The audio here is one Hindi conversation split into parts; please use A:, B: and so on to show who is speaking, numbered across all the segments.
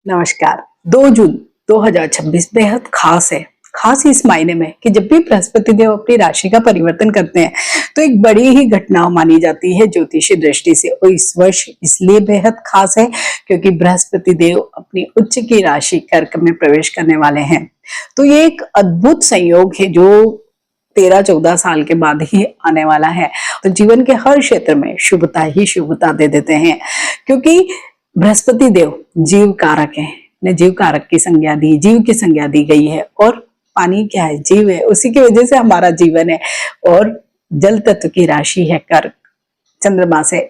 A: नमस्कार। 2 जून 2026 बेहद खास है। खास इस मायने में कि जब भी बृहस्पति देव अपनी राशि का परिवर्तन करते हैं तो एक बड़ी ही घटना मानी जाती है ज्योतिषी दृष्टि से। और इस वर्ष इसलिए बेहद खास है क्योंकि बृहस्पति देव अपनी उच्च की राशि कर्क में प्रवेश करने वाले हैं। तो ये एक अद्भुत संयोग है जो 13-14 साल के बाद ही आने वाला है। तो जीवन के हर क्षेत्र में शुभता ही शुभता दे देते हैं क्योंकि बृहस्पति देव जीव कारक है ने जीव कारक की संज्ञा दी, जीव की संज्ञा दी गई है। और पानी क्या है? जीव है, उसी की वजह से हमारा जीवन है। और जल तत्व की राशि है कर्क, चंद्रमा से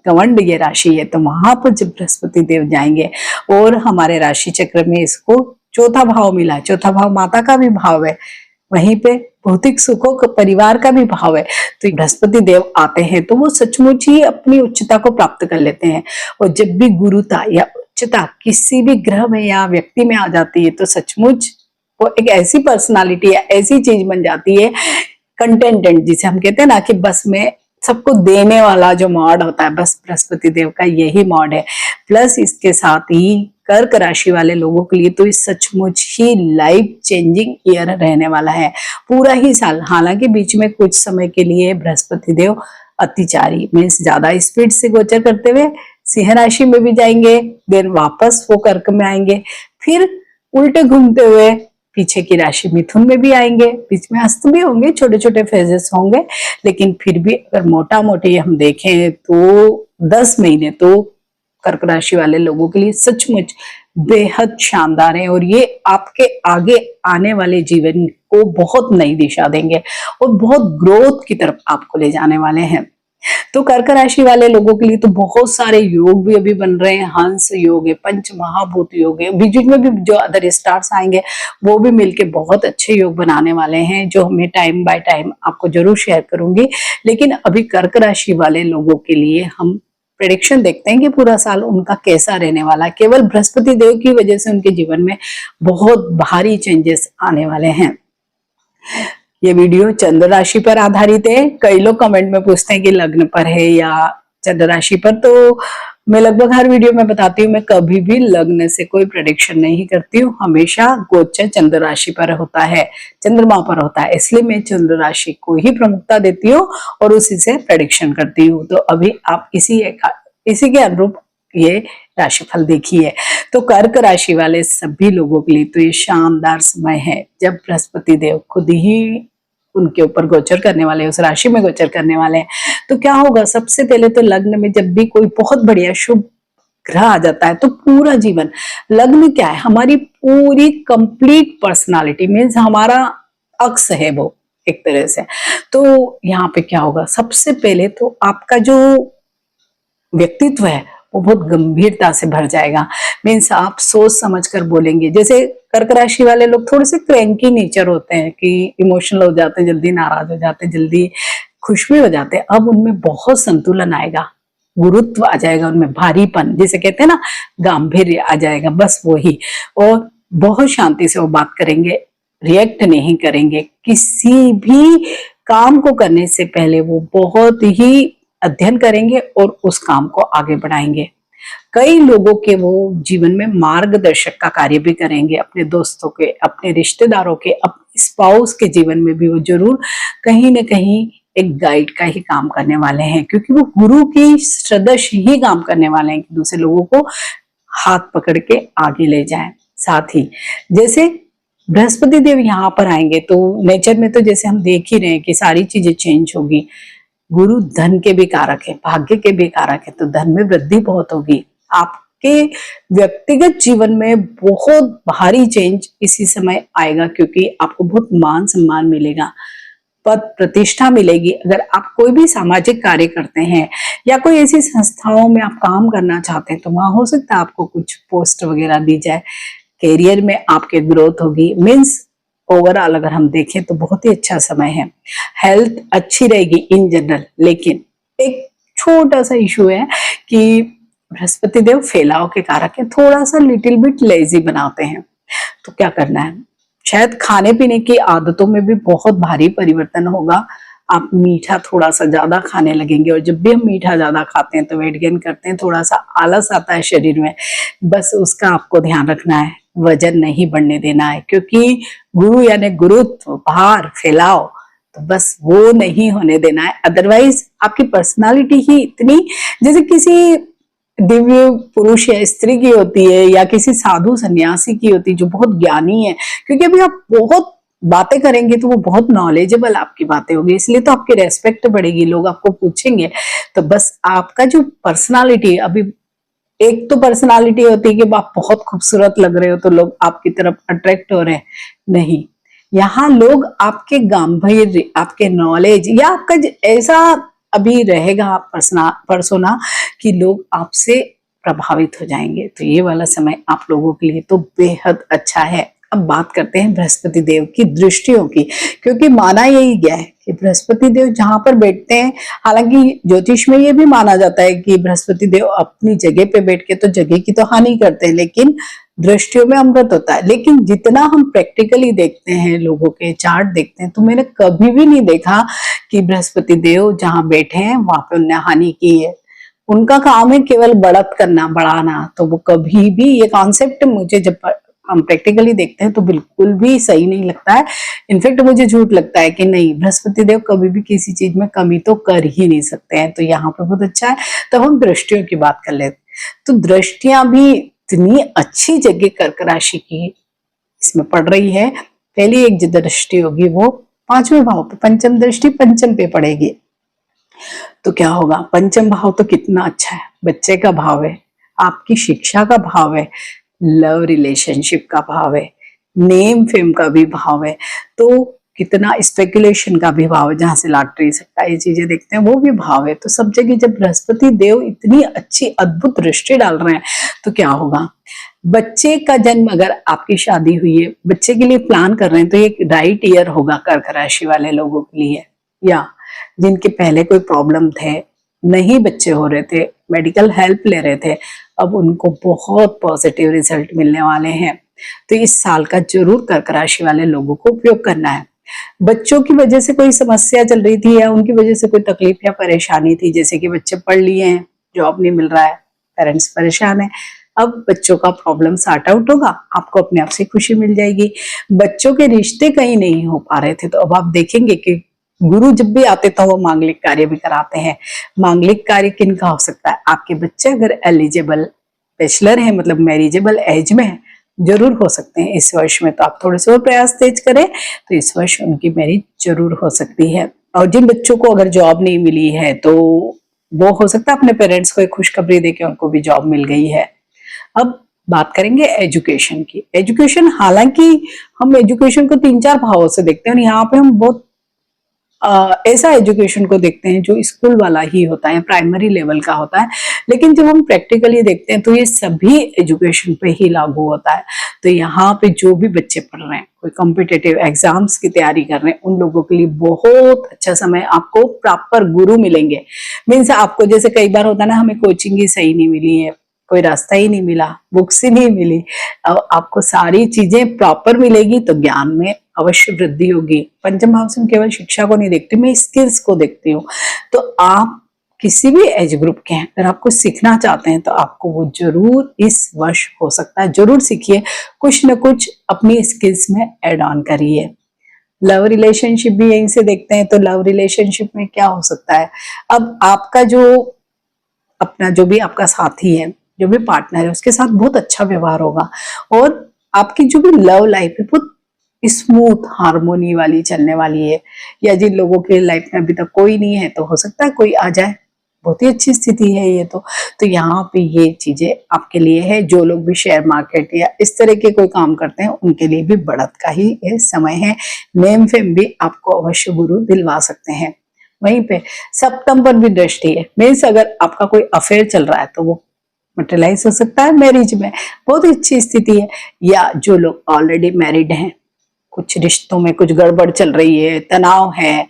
A: कवंड ये राशि है। तो वहां पर जब बृहस्पति देव जाएंगे और हमारे राशि चक्र में इसको चौथा भाव मिला, चौथा भाव माता का भी भाव है, वहीं पे भौतिक सुखों का परिवार का भी भाव है। तो बृहस्पति देव आते हैं तो वो सचमुच ही अपनी उच्चता को प्राप्त कर लेते हैं। और जब भी गुरुता या उच्चता किसी भी ग्रह में या व्यक्ति में आ जाती है तो सचमुच वो एक ऐसी पर्सनालिटी है, ऐसी चीज बन जाती है, कंटेंटेंट जिसे हम कहते हैं ना, कि बस में सबको देने वाला जो मॉड होता है, बस बृहस्पति देव का यही मॉड है। प्लस इसके साथ ही कर्क राशि वाले लोगों के लिए तो इस सचमुच ही लाइफ चेंजिंग ईयर रहने वाला है, पूरा ही साल। हालांकि बीच में कुछ समय के लिए बृहस्पति देव अतिचारी मीन्स ज्यादा स्पीड से गोचर करते हुए सिंह राशि में भी जाएंगे, देन वापस वो कर्क में आएंगे, फिर उल्टे घूमते हुए पीछे की राशि मिथुन में भी आएंगे, बीच में अस्त भी होंगे, छोटे छोटे फेजेस होंगे। लेकिन फिर भी अगर मोटा मोटी हम देखें तो 10 महीने तो कर्क राशि वाले लोगों के लिए सचमुच बेहद शानदार है। और ये आपके आगे आने वाले जीवन को बहुत नई दिशा देंगे और बहुत ग्रोथ की तरफ आपको ले जाने वाले हैं। तो कर्क राशि वाले लोगों के लिए तो बहुत सारे योग भी अभी बन रहे हैं। हंस योग है, पंच महाभूत योग है, बीच में भी जो अदर स्टार्स आएंगे वो भी मिलके बहुत अच्छे योग बनाने वाले हैं, जो मैं टाइम बाय टाइम आपको जरूर शेयर करूंगी। लेकिन अभी कर्क राशि वाले लोगों के लिए हम प्रेडिक्शन देखते हैं कि पूरा साल उनका कैसा रहने वाला है। केवल बृहस्पति देव की वजह से उनके जीवन में बहुत भारी चेंजेस आने वाले हैं। ये वीडियो चंद्र राशि पर आधारित है। कई लोग कमेंट में पूछते हैं कि लग्न पर है या चंद्र राशि पर, तो मैं लगभग हर वीडियो में बताती हूँ मैं कभी भी लग्न से कोई प्रेडिक्शन नहीं करती हूँ, हमेशा गोचर चंद्र राशि पर होता है, चंद्रमा पर होता है, इसलिए मैं चंद्र राशि को ही प्रमुखता देती हूँ और उसी से प्रेडिक्शन करती हूँ। तो अभी आप इसी के अनुरूप ये राशिफल देखिए। तो कर्क राशि वाले सभी लोगों के लिए तो ये शानदार समय है जब बृहस्पति देव खुद ही उनके ऊपर गोचर करने वाले, उस राशि में गोचर करने वाले हैं। तो क्या होगा, सबसे पहले तो लग्न में जब भी कोई बहुत बढ़िया शुभ ग्रह आ जाता है तो पूरा जीवन, लग्न क्या है, हमारी पूरी कंप्लीट पर्सनालिटी मीन्स हमारा अक्स है वो एक तरह से। तो यहाँ पे क्या होगा, सबसे पहले तो आपका जो व्यक्तित्व है वो बहुत गंभीरता से भर जाएगा। मीन्स आप सोच समझ कर बोलेंगे। जैसे कर्क राशि वाले लोग थोड़े से क्रैंकी नेचर होते हैं कि इमोशनल हो जाते हैं, जल्दी नाराज हो जाते हैं, जल्दी खुश भी हो जाते हैं। अब उनमें बहुत संतुलन आएगा, गुरुत्व आ जाएगा उनमें, भारीपन जिसे कहते हैं ना, गांभीर्य आ जाएगा, बस वही। और बहुत शांति से वो बात करेंगे, रिएक्ट नहीं करेंगे। किसी भी काम को करने से पहले वो बहुत ही अध्ययन करेंगे और उस काम को आगे बढ़ाएंगे। कई लोगों के वो जीवन में मार्गदर्शक का कार्य भी करेंगे, अपने दोस्तों के, अपने रिश्तेदारों के, अपने स्पाउस के जीवन में भी वो जरूर कहीं ना कहीं एक गाइड का ही काम करने वाले हैं, क्योंकि वो गुरु की सदृश ही काम करने वाले हैं कि दूसरे लोगों को हाथ पकड़ के आगे ले जाएं। साथ ही जैसे बृहस्पति देव यहाँ पर आएंगे तो नेचर में तो जैसे हम देख ही रहे हैं कि सारी चीजें चेंज होगी। गुरु धन के भी कारक है, भाग्य के भी कारक है, तो धन में वृद्धि बहुत होगी। आपके व्यक्तिगत जीवन में बहुत भारी चेंज इसी समय आएगा, क्योंकि आपको बहुत मान सम्मान मिलेगा, पद प्रतिष्ठा मिलेगी। अगर आप कोई भी सामाजिक कार्य करते हैं या कोई ऐसी संस्थाओं में आप काम करना चाहते हैं तो वहां हो सकता है आपको कुछ पोस्ट वगैरह दी जाए, कैरियर में आपके ग्रोथ होगी। मीन्स ओवरऑल अगर हम देखें तो बहुत ही अच्छा समय है। हेल्थ अच्छी रहेगी इन जनरल, लेकिन एक छोटा सा इशू है कि बृहस्पति देव फैलाव के कारक है, थोड़ा सा लिटिल बिट लेजी बनाते हैं। तो क्या करना है, शायद खाने पीने की आदतों में भी बहुत भारी परिवर्तन होगा। आप मीठा थोड़ा सा ज्यादा खाने लगेंगे, और जब भी हम मीठा ज्यादा खाते हैं तो वेट गेन करते हैं, थोड़ा सा आलस आता है शरीर में। बस उसका आपको ध्यान रखना है, वजन नहीं बढ़ने देना है, क्योंकि गुरु यानी गुरुत्व, भार, फैलाव, तो बस वो नहीं होने देना है। अदरवाइज आपकी पर्सनालिटी ही इतनी, जैसे किसी दिव्य पुरुष या स्त्री की होती है, या किसी साधु सन्यासी की होती है जो बहुत ज्ञानी है, क्योंकि अभी आप बहुत बातें करेंगे तो वो बहुत नॉलेजेबल आपकी बातें होगी, इसलिए तो आपकी रेस्पेक्ट बढ़ेगी, लोग आपको पूछेंगे। तो बस आपका जो पर्सनालिटी, अभी एक तो पर्सनालिटी होती है कि आप बहुत खूबसूरत लग रहे हो तो लोग आपकी तरफ अट्रैक्ट हो रहे हैं, नहीं, यहाँ लोग आपके गांभीर्य, आपके नॉलेज, या आपका ऐसा अभी रहेगा परसोना कि लोग आपसे प्रभावित हो जाएंगे। तो ये वाला समय आप लोगों के लिए तो बेहद अच्छा है। अब बात करते हैं बृहस्पति देव की दृष्टियों की, क्योंकि माना यही गया है कि बृहस्पति देव जहां पर बैठते हैं, हालांकि ज्योतिष में ये भी माना जाता है कि बृहस्पति देव अपनी जगह पे बैठ के तो जगह की तो हानि करते हैं, लेकिन दृष्टियों में अमृत होता है। लेकिन जितना हम प्रैक्टिकली देखते हैं, लोगों के चार्ट देखते हैं, तो मैंने कभी भी नहीं देखा कि बृहस्पति देव जहां बैठे हैं वहां पे उन्हें हानि की है। उनका काम है केवल बढ़त करना, बढ़ाना। तो वो कभी भी, ये कॉन्सेप्ट मुझे जब हम प्रैक्टिकली देखते हैं तो बिल्कुल भी सही नहीं लगता है। इनफैक्ट मुझे झूठ लगता है कि नहीं, बृहस्पति देव कभी भी किसी चीज में कमी तो कर ही नहीं सकते हैं। तो यहाँ पे बहुत अच्छा है। तो हम दृष्टियों की बात कर लेते हैं। तो दृष्टियां भी इतनी अच्छी जगह कर्क राशि की इसमें पड़ रही है। पहली एक जो दृष्टि होगी वो 5वें भाव पे, पंचम दृष्टि पंचम पे पड़ेगी। तो क्या होगा, पंचम भाव तो कितना अच्छा है, बच्चे का भाव है, आपकी शिक्षा का भाव है, लव रिलेशनशिप का भाव है, नेम फेम का भी भाव है, तो कितना स्पेकुलेशन का भी भाव है, जहां से लॉटरी सट्टा ये चीजें देखते हैं वो भी भाव है। तो सब जगह जब बृहस्पति देव इतनी अच्छी अद्भुत दृष्टि डाल रहे हैं तो क्या होगा, बच्चे का जन्म, अगर आपकी शादी हुई है, बच्चे के लिए प्लान कर रहे हैं, तो ये राइट ईयर होगा कर्क राशि वाले लोगों के लिए। या जिनके पहले कोई प्रॉब्लम थे, नहीं बच्चे हो रहे थे, मेडिकल हेल्प ले रहे थे, अब उनको बहुत पॉजिटिव रिजल्ट मिलने वाले हैं। तो इस साल का जरूर कर्क राशि वाले लोगों को उपयोग करना है। बच्चों की वजह से कोई समस्या चल रही थी, या उनकी वजह से कोई तकलीफ या परेशानी थी, जैसे कि बच्चे पढ़ लिए हैं, जॉब नहीं मिल रहा है, पेरेंट्स परेशान है, अब बच्चों का प्रॉब्लम सॉर्ट आउट होगा, आपको अपने आप से खुशी मिल जाएगी। बच्चों के रिश्ते कहीं नहीं हो पा रहे थे, तो अब आप देखेंगे कि गुरु जब भी आते तो वो मांगलिक कार्य भी कराते हैं। मांगलिक कार्य किनका हो सकता है, आपके बच्चे अगर एलिजिबल बैचलर है, मतलब मैरिजेबल एज में है, जरूर हो सकते हैं इस वर्ष में। तो आप थोड़े से और प्रयास तेज करें तो इस वर्ष उनकी मैरिज जरूर हो सकती है। और जिन बच्चों को अगर जॉब नहीं मिली है तो वो हो सकता है अपने पेरेंट्स को एक खुशखबरी देके उनको भी जॉब मिल गई है। अब बात करेंगे एजुकेशन की। एजुकेशन, हालांकि हम एजुकेशन को 3-4 भावों से देखते हैं, और यहाँ पे हम बहुत ऐसा एजुकेशन को देखते हैं जो स्कूल वाला ही होता है, प्राइमरी लेवल का होता है, लेकिन जब हम प्रैक्टिकली देखते हैं तो ये सभी एजुकेशन पे ही लागू होता है। तो यहाँ पे जो भी बच्चे पढ़ रहे हैं, कोई कॉम्पिटिटिव एग्जाम्स की तैयारी कर रहे हैं, उन लोगों के लिए बहुत अच्छा समय, आपको प्रॉपर गुरु मिलेंगे। मीन्स आपको, जैसे कई बार होता है ना, हमें कोचिंग ही सही नहीं मिली है, कोई रास्ता ही नहीं मिला, बुक्स ही नहीं मिली, अब आपको सारी चीजें प्रॉपर मिलेगी तो ज्ञान में अवश्य वृद्धि होगी। पंचम भाव से हम केवल शिक्षा को नहीं देखती, मैं स्किल्स को देखती हूँ। तो आप किसी भी एज ग्रुप के हैं, अगर आप कुछ सीखना चाहते हैं तो आपको वो जरूर इस वर्ष हो सकता है, जरूर सीखिए, कुछ न कुछ अपनी स्किल्स में एड ऑन करिए। लव रिलेशनशिप भी यहीं से देखते हैं, तो लव रिलेशनशिप में क्या हो सकता है, अब आपका जो अपना जो भी आपका साथी है, जो भी पार्टनर है, उसके साथ बहुत अच्छा व्यवहार होगा, और आपकी जो भी लव लाइफ है बहुत स्मूथ हार्मोनी वाली चलने वाली है। या जिन लोगों के लाइफ में अभी तक कोई नहीं है तो हो सकता है कोई आ जाए, बहुत ही अच्छी स्थिति है ये तो यहाँ पे ये चीजें आपके लिए है। जो लोग भी शेयर मार्केट या इस तरह के कोई काम करते हैं उनके लिए भी बढ़त का ही ये समय है। नेम फेम भी आपको अवश्य गुरु दिलवा सकते हैं। वहीं पे सप्तम पर भी दृष्टि है, मीन्स अगर आपका कोई अफेयर चल रहा है तो वो मटेरियलाइज हो सकता है मैरिज में, बहुत ही अच्छी स्थिति है। या जो लोग ऑलरेडी मैरिड हैं, कुछ रिश्तों में कुछ गड़बड़ चल रही है, तनाव है,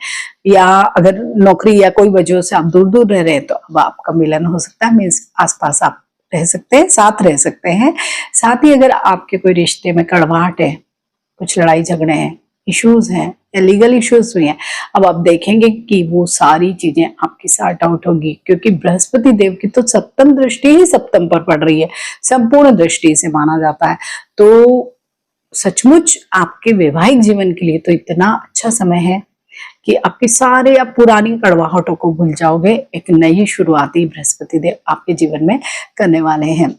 A: या अगर नौकरी या कोई वजह से आप दूर दूर रह रहे हैं तो अब आपका मिलन हो सकता है, मीन्स आसपास आप रह सकते हैं, साथ रह सकते हैं। साथ ही अगर आपके कोई रिश्ते में कड़वाहट है, कुछ लड़ाई झगड़े हैं, इश्यूज हैं या लीगल इश्यूज भी हैं, अब आप देखेंगे कि वो सारी चीजें आपकी सॉर्ट आउट होगी, क्योंकि बृहस्पति देव की तो सप्तम दृष्टि ही सप्तम पर पड़ रही है, संपूर्ण दृष्टि से माना जाता है। तो सचमुच आपके वैवाहिक जीवन के लिए तो इतना अच्छा समय है कि आपकी सारे आप पुरानी कड़वाहटों को भूल जाओगे। एक नई शुरुआती बृहस्पति देव आपके जीवन में करने वाले हैं।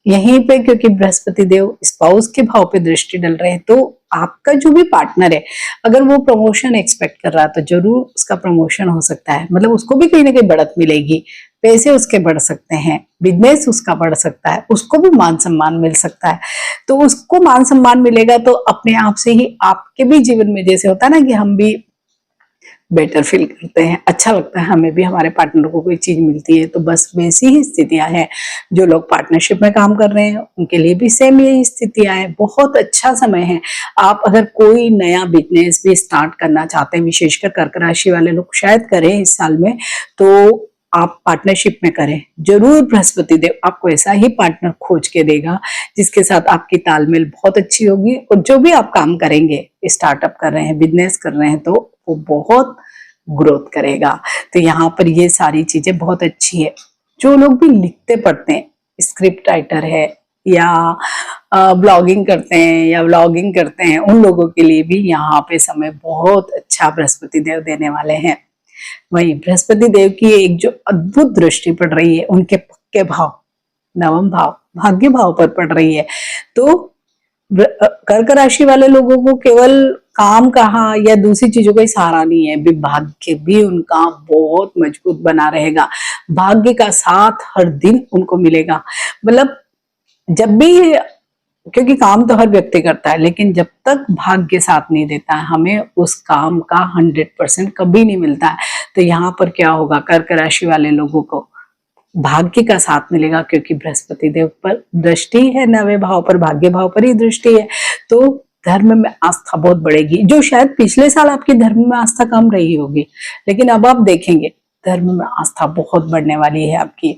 A: यहीं पे क्योंकि बृहस्पति देव स्पाउस के भाव पे दृष्टि डल रहे हैं, तो आपका जो भी पार्टनर है, अगर वो प्रमोशन एक्सपेक्ट कर रहा है तो जरूर उसका प्रमोशन हो सकता है, मतलब उसको भी कहीं ना कहीं बढ़त मिलेगी, पैसे उसके बढ़ सकते हैं, बिजनेस उसका बढ़ सकता है, उसको भी मान सम्मान मिल सकता है। तो उसको मान सम्मान मिलेगा तो अपने आप से ही आपके भी जीवन में जैसे होता है ना कि हम भी बेटर फील करते हैं, अच्छा लगता है, हमें भी हमारे पार्टनर को कोई चीज मिलती है, तो बस वैसी ही स्थितियां हैं। जो लोग पार्टनरशिप में काम कर रहे हैं उनके लिए भी सेम यही स्थितियां हैं। बहुत अच्छा समय है। आप अगर कोई नया बिजनेस भी स्टार्ट करना चाहते हैं, विशेषकर कर्क राशि वाले लोग शायद करें इस साल में, तो आप पार्टनरशिप में करें। जरूर बृहस्पति देव आपको ऐसा ही पार्टनर खोज के देगा जिसके साथ आपकी तालमेल बहुत अच्छी होगी, और जो भी आप काम करेंगे, स्टार्टअप कर रहे हैं, बिजनेस कर रहे हैं, तो वो बहुत ग्रोथ करेगा। तो यहाँ पर ये सारी चीजें बहुत अच्छी है। जो लोग भी लिखते पढ़ते हैं, स्क्रिप्ट राइटर है या ब्लॉगिंग करते हैं या व्लॉगिंग करते हैं, उन लोगों के लिए भी यहाँ पे समय बहुत अच्छा बृहस्पति देव देने वाले हैं। वही बृहस्पति देव की एक जो अद्भुत दृष्टि पड़ रही है उनके पक्के भाव, नवम भाव, भाग्य भाव पर पड़ रही है। तो कर्क राशि वाले लोगों को केवल काम कहा या दूसरी चीजों का ही सहारा नहीं है, भाग्य भी उनका बहुत मजबूत बना रहेगा। भाग्य का साथ हर दिन उनको मिलेगा। मतलब जब भी, क्योंकि काम तो हर व्यक्ति करता है, लेकिन जब तक भाग्य साथ नहीं देता है हमें उस काम का 100% कभी नहीं मिलता है। तो यहाँ पर क्या होगा, कर्क राशि वाले लोगों को भाग्य का साथ मिलेगा, क्योंकि बृहस्पति देव पर दृष्टि है, नवे भाव पर, भाग्य भाव पर ही दृष्टि है। तो धर्म में आस्था बहुत बढ़ेगी। जो शायद पिछले साल आपकी धर्म में आस्था कम रही होगी, लेकिन अब आप देखेंगे धर्म में आस्था बहुत बढ़ने वाली है आपकी।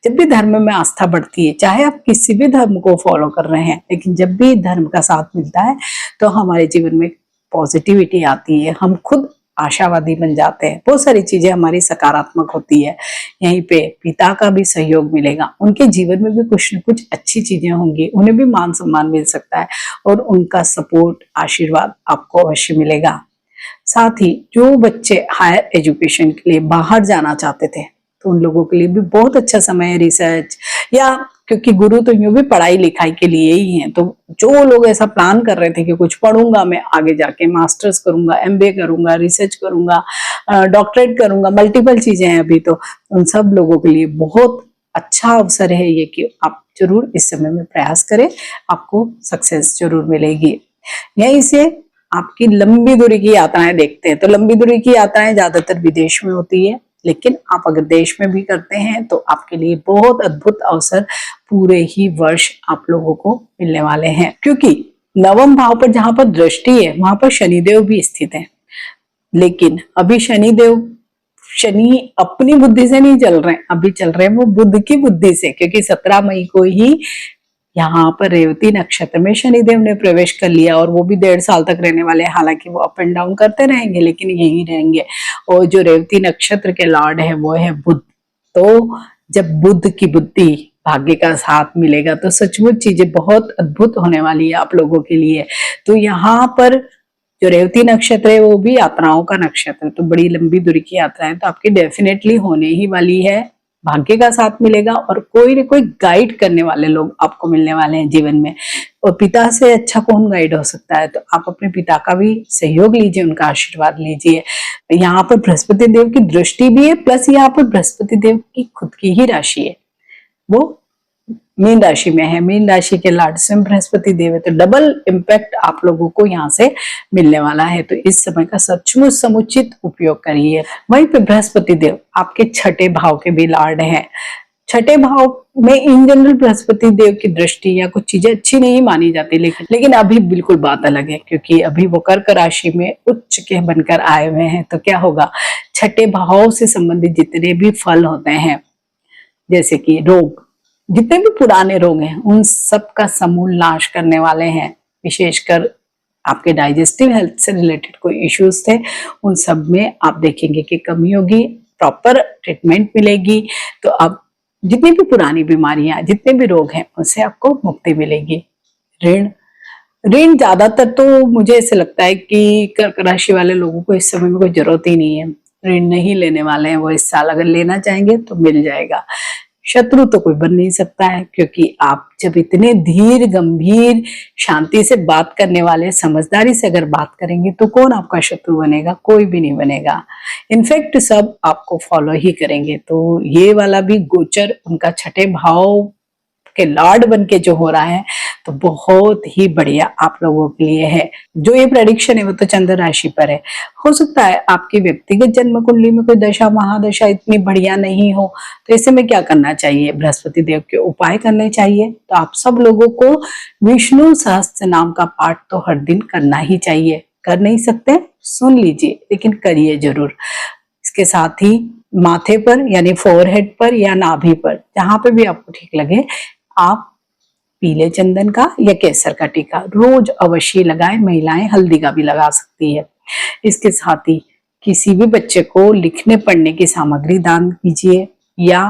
A: जब भी धर्म में आस्था बढ़ती है, चाहे आप किसी भी धर्म को फॉलो कर रहे हैं, लेकिन जब भी धर्म का साथ मिलता है तो हमारे जीवन में पॉजिटिविटी आती है, हम खुद आशावादी बन जाते हैं, बहुत सारी चीजें हमारी सकारात्मक होती है। यहीं पे पिता का भी सहयोग मिलेगा, उनके जीवन में भी कुछ न कुछ अच्छी चीजें होंगी, उन्हें भी मान सम्मान मिल सकता है और उनका सपोर्ट, आशीर्वाद आपको अवश्य मिलेगा। साथ ही जो बच्चे हायर एजुकेशन के लिए बाहर जाना चाहते थे, तो उन लोगों के लिए भी बहुत अच्छा समय है। रिसर्च या, क्योंकि गुरु तो यूं भी पढ़ाई लिखाई के लिए ही है, तो जो लोग ऐसा प्लान कर रहे थे कि कुछ पढ़ूंगा मैं, आगे जाके मास्टर्स करूंगा, एमबीए करूंगा, रिसर्च करूंगा, डॉक्टरेट करूंगा, मल्टीपल चीजें हैं अभी, तो उन सब लोगों के लिए बहुत अच्छा अवसर है ये कि आप जरूर इस समय में प्रयास करें, आपको सक्सेस जरूर मिलेगी। यहीं से आपकी लंबी दूरी की यात्राएं देखते हैं, तो लंबी दूरी की यात्राएं ज्यादातर विदेश में होती है, लेकिन आप अगर देश में भी करते हैं तो आपके लिए बहुत अद्भुत अवसर पूरे ही वर्ष आप लोगों को मिलने वाले हैं। क्योंकि नवम भाव पर जहां पर दृष्टि है वहां पर शनिदेव भी स्थित है, लेकिन अभी शनि अपनी बुद्धि से नहीं चल रहे, अभी चल रहे हैं वो बुध की बुद्धि से, क्योंकि 17 मई को ही यहाँ पर रेवती नक्षत्र में शनिदेव ने प्रवेश कर लिया, और वो भी 1.5 साल तक रहने वाले हैं। हालांकि वो अप एंड डाउन करते रहेंगे, लेकिन यही रहेंगे। और जो रेवती नक्षत्र के लॉर्ड है वो है बुध। तो जब बुध की बुद्धि, भाग्य का साथ मिलेगा, तो सचमुच चीजें बहुत अद्भुत होने वाली है आप लोगों के लिए। तो यहाँ पर जो रेवती नक्षत्र है वो भी यात्राओं का नक्षत्र है, तो बड़ी लंबी दूरी की यात्रा है, तो आपकी डेफिनेटली होने ही वाली है। भाग्य का साथ मिलेगा और कोई न कोई गाइड करने वाले लोग आपको मिलने वाले हैं जीवन में। और पिता से अच्छा कौन गाइड हो सकता है, तो आप अपने पिता का भी सहयोग लीजिए, उनका आशीर्वाद लीजिए। यहाँ पर बृहस्पति देव की दृष्टि भी है, प्लस यहाँ पर बृहस्पति देव की खुद की ही राशि है, वो मीन राशि में है। मीन राशि के लॉर्ड स्वयं बृहस्पति देव है, तो डबल इम्पैक्ट आप लोगों को यहाँ से मिलने वाला है। तो इस समय का सचमुच समुचित उपयोग करिए। वहीं पे बृहस्पति देव आपके छठे भाव के भी लॉर्ड हैं। छठे भाव में इन जनरल बृहस्पति देव की दृष्टि या कुछ चीजें अच्छी नहीं मानी जाती, लेकिन अभी बिल्कुल बात अलग है, क्योंकि अभी वो कर्क राशि में उच्च के बनकर आए हुए हैं। तो क्या होगा, छठे भाव से संबंधित जितने भी फल होते हैं, जैसे कि रोग, जितने भी पुराने रोग हैं, उन सब का समूल नाश करने वाले हैं। विशेषकर आपके डाइजेस्टिव हेल्थ से रिलेटेड कोई इश्यूज थे, उन सब में आप देखेंगे कि कमी होगी, प्रॉपर ट्रीटमेंट मिलेगी, तो अब जितनी भी पुरानी बीमारियां, जितने भी रोग हैं, उनसे आपको मुक्ति मिलेगी। ऋण ऋण ज्यादातर तो मुझे ऐसे लगता है कि कर्क राशि वाले लोगों को इस समय में कोई जरूरत ही नहीं है, ऋण नहीं लेने वाले हैं वो इस साल, अगर लेना चाहेंगे तो मिल जाएगा। शत्रु तो कोई बन नहीं सकता है, क्योंकि आप जब इतने धीर गंभीर शांति से बात करने वाले, समझदारी से अगर बात करेंगे तो कौन आपका शत्रु बनेगा? कोई भी नहीं बनेगा। इनफैक्ट सब आपको फॉलो ही करेंगे। तो ये वाला भी गोचर उनका छठे भाव के लॉर्ड बन के जो हो रहा है, तो बहुत ही बढ़िया आप लोगों के लिए है। जो ये प्रेडिक्शन है वो तो चंद्र राशि पर है। हो सकता है आपकी व्यक्तिगत जन्म कुंडली में कोई दशा महादशा इतनी बढ़िया नहीं हो, तो ऐसे में क्या करना चाहिए? बृहस्पति देव के उपाय करने चाहिए। तो आप सब लोगों को विष्णु सहस्त्र नाम का पाठ तो हर दिन करना ही चाहिए। कर नहीं सकते सुन लीजिए, लेकिन करिए जरूर। इसके साथ ही माथे पर यानी फोरहेड पर या नाभि पर, जहां पे भी आपको ठीक लगे, आप पीले चंदन का या केसर का टीका रोज अवश्य लगाएं। महिलाएं हल्दी का भी लगा सकती है। इसके साथ ही किसी भी बच्चे को लिखने पढ़ने की सामग्री दान कीजिए, या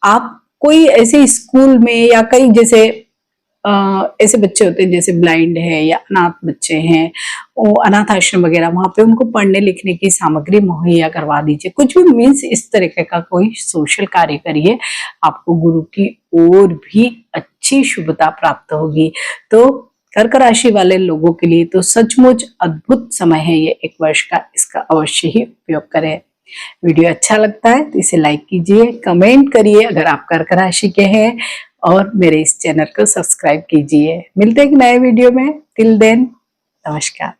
A: आप कोई ऐसे स्कूल में या कई जैसे ऐसे बच्चे होते हैं जैसे ब्लाइंड है या अनाथ बच्चे हैं, वो अनाथ आश्रम वगैरह, वहां पे उनको पढ़ने लिखने की सामग्री मुहैया करवा दीजिए। कुछ भी मीन्स इस तरीके का कोई सोशल कार्य करिए, आपको गुरु की ओर भी अच्छी शुभता प्राप्त होगी। तो कर्क राशि वाले लोगों के लिए तो सचमुच अद्भुत समय है ये एक वर्ष का, इसका अवश्य ही उपयोग करें। वीडियो अच्छा लगता है तो इसे लाइक कीजिए, कमेंट करिए अगर आप कर्क राशि के हैं, और मेरे इस चैनल को सब्सक्राइब कीजिए। मिलते हैं एक नए वीडियो में। टिल देन, नमस्कार।